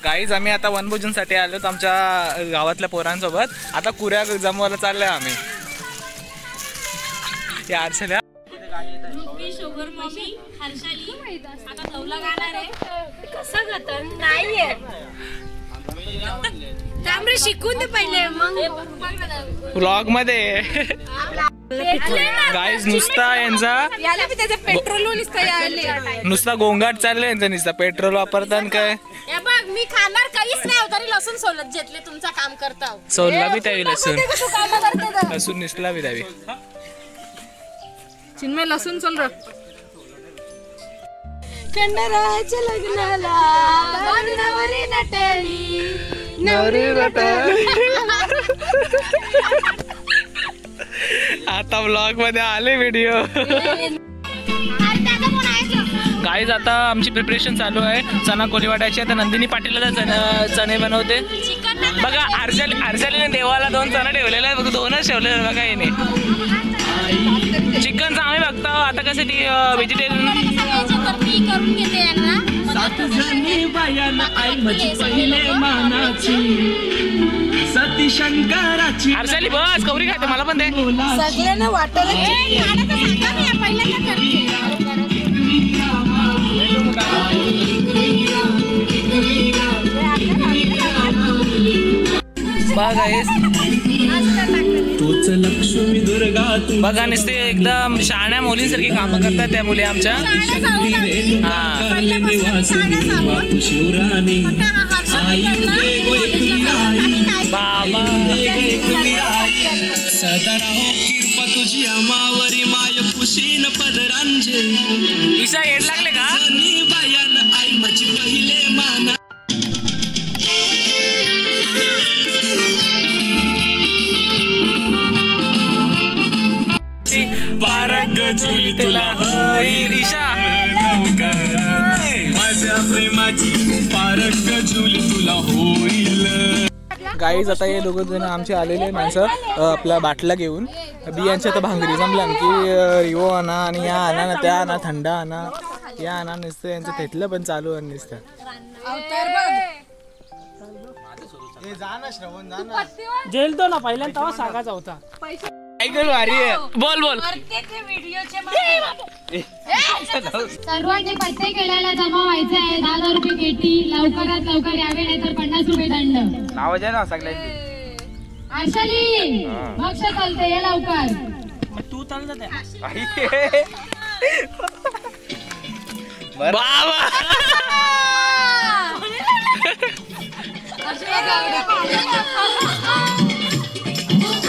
Guys आम्ही आता वनभोजनसाठी आलो आमच्या गावातल्या पोरांसोबत. आता कुऱ्या जमवायला चाललोय आम्ही. या आरशाला शिकून दे पहिले मग व्लॉग मध्ये. गाईज नुसता यांचा पेट्रोल नुसता गोंगाट चाललंय यांचा. नुसता पेट्रोल वापरतात काय. बघ मी खाणार काहीच नाही तरी लसूण सोलत घेतले तुमचं काम करता. सोलला बी द्यावी लसूण. लसूण निसला बी द्यावी. चिन्मय लसूण सोल र. चंडराच्या लग्नाला नवरी नटली नवरी आता व्लॉग मध्ये आले व्हिडिओ. गाईज आता आमची प्रिपरेशन चालू आहे चना कोलीवाड्याची. आता नंदिनी पाटीलला चणे बनवते. बघा आरशालीने देवाला 2 चणे ठेवलेले आहेत. 2च ठेवलेले बघा येणे. चिकनचं आम्ही बघतो आता कसं ती व्हेजिटेरियन. आरशाली बस कवरी खाते मला पण दे. सगळ्यांना वाटलं बघा नुसते एकदम शहाण्या मुलींसारखी कामं करतात त्या मुली आमच्या. बाबा ईशा येड लागले का. तुला माझ्या प्रेमाची पारक जुली तुला होईल. गाईज आता हे 2 जण आमचे आलेले माणसं आपल्या बाटला घेऊन. बियांच्या तर भांगरी जमल्या की रिओ आणा आणि या आणा ना त्या आणा थंड आणा या आणा नुसतं यांचं तेथलं पण चालू आहे नुसतं. जेल तो ना पहिल्यांदा तेव्हा सांगायचा होता. ऐकल भारी आहे. बोल बोल. सर्वांनी पत्ते केल्याला जमा व्हायचं आहे. 10,000 रुपये केटी. लवकरात लवकर यावे नाही तर 50 रुपये दंड. नाव ना सगळ्यांची. आरशाली भक्ष चालते या लवकर. तू चालत बाबा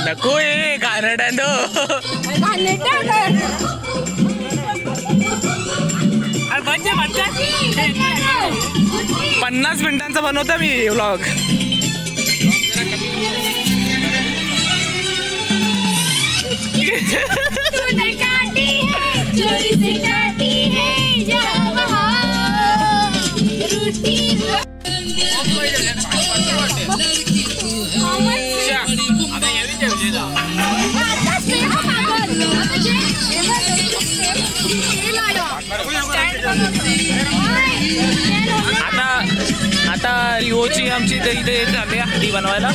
नको ये गारड्यानो. 50 मिनिटांचा बनवता मी व्लॉग. आता रिओची आमची इथे झाली हंडी बनवायला.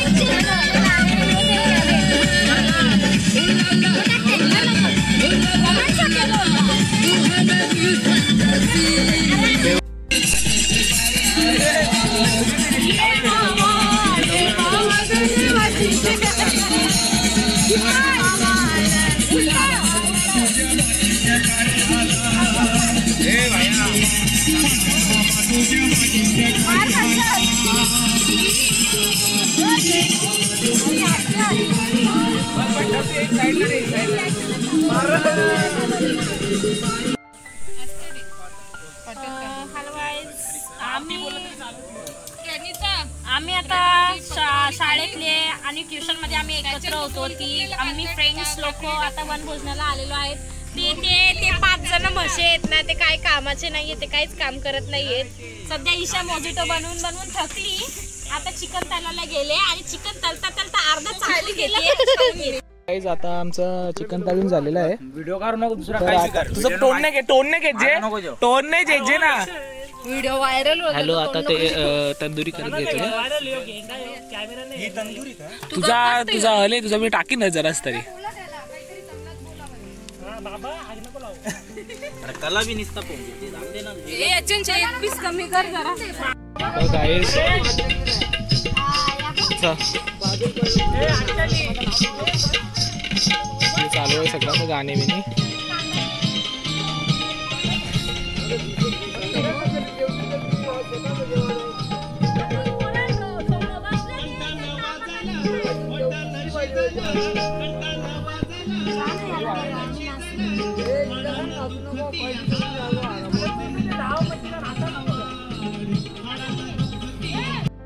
आम्ही आता शाळेतले आणि ट्युशन मध्ये आम्ही एकत्र होतो की आम्ही फ्रेंड्स लोक आता वनभोजनाला आलेलो आहेत. ते 5 जण म्हशी आहेत ना ते काय कामाचे नाहीये. ते काहीच काम करत नाहीयेत. सध्या ईशा मोजिटो बनवून थकली. आता चिकन तळायला गेले आणि चिकन तळता अर्धा चालू गेले. गाईज आता आमचं चिकन तळून झालेलं आहे. व्हिडिओ काढू नको दुसरा काय कर. तुझं टोन नाही घे जे टोन नाही जे ना व्हिडिओ व्हायरल हॅलो, आता ते तंदुरी करत घेतोय. तुझा हले तुझा मी टाकीन ना जरास तरी. कला बी निसता कमी कर जरा. चालू आहे सगळं गाणे बिने.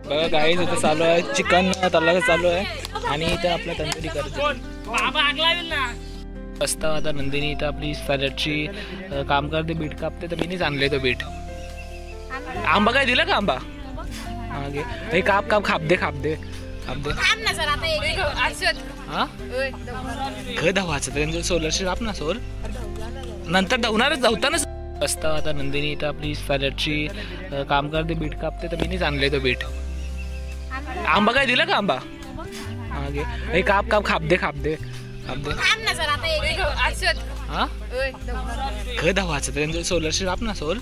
बघा गाईज इथं चालू आहे चिकन तलाग चालू आहे आणि इथं आपल्या तंदुरी करते. असता आता नंदिनी इथं आपली सॅलडची काम करते, बीट कापते. तर मीनीच आणले तो बीट. आंबा काय दिला का आंबा? हे काप काप खाप दे. हा घर धावायचं त्यांचं सोलरशी काप ना सोल नंतर धावणारच धावतानाच असता. आता नंदिनी इथं आपली सॅलडची काम करते, बीट कापते. तर मीनीच आणले तो बीट. आंबा काय दिला का आंबा? हे काप काप खाप दे. हा घर धावायचं त्यांचं सोलरशी काप ना सोल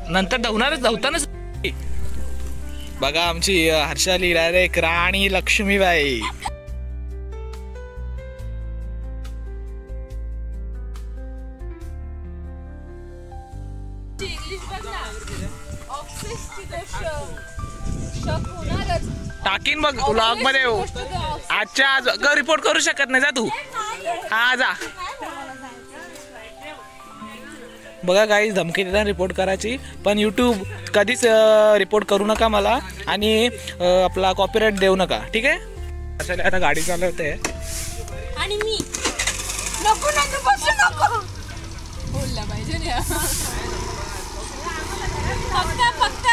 नंतर धावणारच धावतानाच. बघा आमची हर्षाली डायरेक्ट राणी लक्ष्मीबाई. टाकीन बघ व्लॉग मध्ये. आजच्या आज रिपोर्ट करू शकत नाही जा तू. हा जा. बघा काही धमकी देतात रिपोर्ट करायची, पण यूट्यूब कधीच रिपोर्ट करू नका मला आणि आपला कॉपीराईट देऊ नका, ठीक आहे. असं आता गाडी चालवते आणि मी नको बोलला पाहिजे ना. फक्त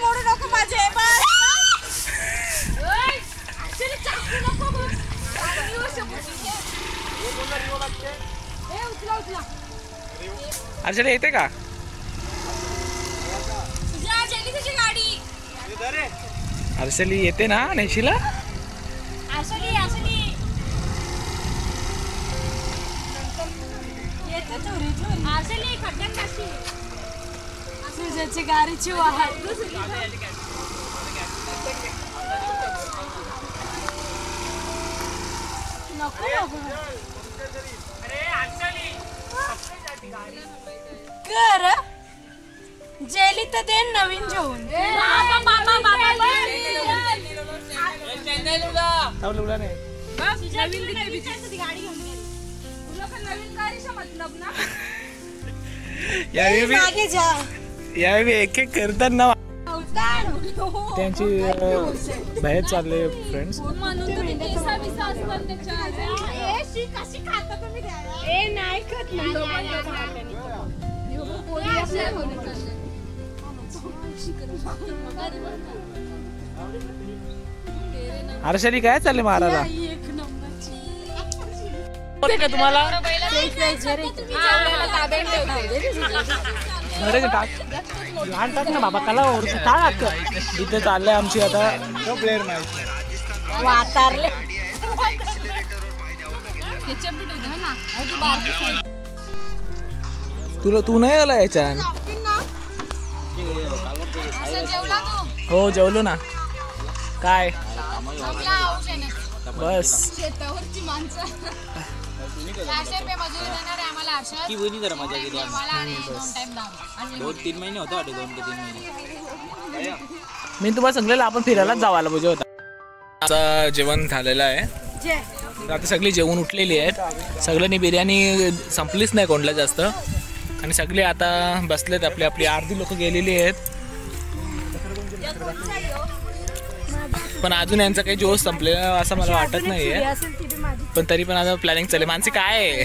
मोडू नको माझे. अर्चना येते का? अर्चली येते ना नेशीला? तुझ्याची गाडीची वाहन कर जेली तर दे नवीन जेवण. यावेळी एक एक करतात ना त्यांची बाहेर चालले फ्रेंड्स. हर्षाली काय चालले महाराजा? का तुम्हाला लहान टाक ना बाबा कला टाक. इथे चाललंय आमची आता प्लेअर मॅच. तुला तू नाही आला याच्यात? हो जेवलो ना. काय बस शेतावरची माणसं 400 रुपये मजुरी देणार आहे आम्हाला. हर्षद की वहिनी जरा मजा केली आणि 2 टाइम दारू. 2-3 महिने होता वाटे. 2 ते 3 महिने. मी तुम्हाला सांगलेलं आपण फिरायलाच जावायला पाहिजे होता. आता जेवण झालेलं आहे. आता सगळी जेवून उठलेली आहेत. सगळ्यांनी बिर्याणी संपलीच नाही कोणला जास्त आणि सगळे आता बसलेत. आपली अर्धी लोक गेलेली आहेत पण अजून यांचा काही जोश संपलेला असं मला वाटत नाहीये. पण तरी पण आता प्लॅनिंग चालू. मानसी काय आहे?